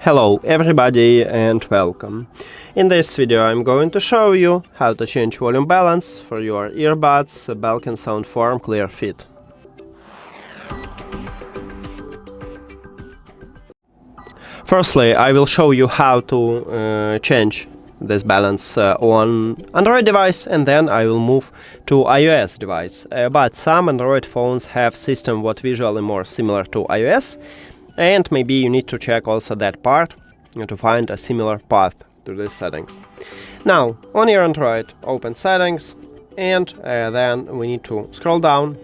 Hello everybody and welcome. In this video I'm going to show you how to change volume balance for your earbuds BELKIN SoundForm ClearFit. Firstly, I will show you how to change this balance on Android device, and then I will move to iOS device. But some Android phones have system what visually more similar to iOS, and maybe you need to check also that part to find a similar path to these settings. Now, on your Android, open settings, and then we need to scroll down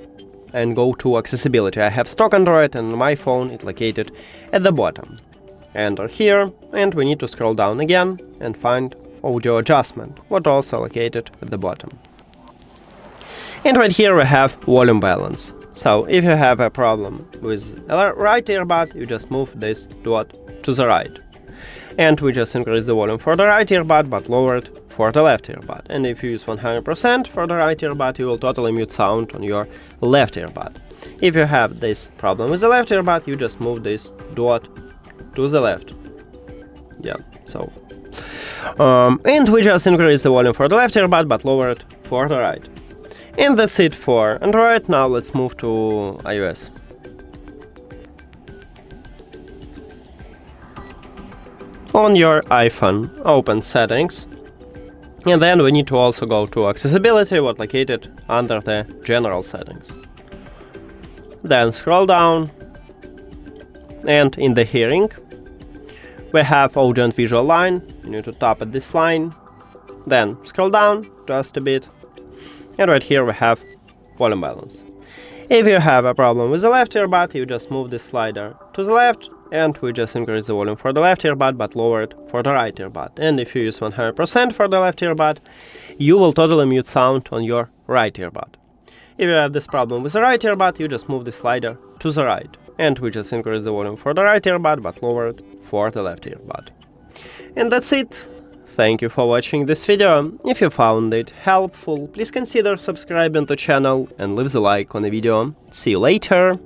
and go to accessibility. I have stock Android, and on my phone it's located at the bottom. Enter here, and we need to scroll down again and find audio adjustment, what also located at the bottom. And right here we have volume balance. So if you have a problem with a right earbud, you just move this dot to the right. And we just increase the volume for the right earbud but lower it for the left earbud. And if you use 100% for the right earbud, you will totally mute sound on your left earbud. If you have this problem with the left earbud, you just move this dot to the left. Yeah, so. And we just increase the volume for the left earbud but lower it for the right. And that's it for Android. Now let's move to iOS. On your iPhone, open settings, and then we need to also go to accessibility, what located under the general settings. Then scroll down, and in the hearing we have audio and visual line. You need to tap at this line, then scroll down just a bit, and right here we have volume balance. If you have a problem with the left earbud, you just move this slider to the left, and we just increase the volume for the left earbud but lower it for the right earbud. And if you use 100% for the left earbud, you will totally mute sound on your right earbud. If you have this problem with the right earbud, you just move the slider to the right, and we just increase the volume for the right earbud but lower it for the left earbud. And that's it. Thank you for watching this video. If you found it helpful, please consider subscribing to the channel and leave the like on the video. See you later!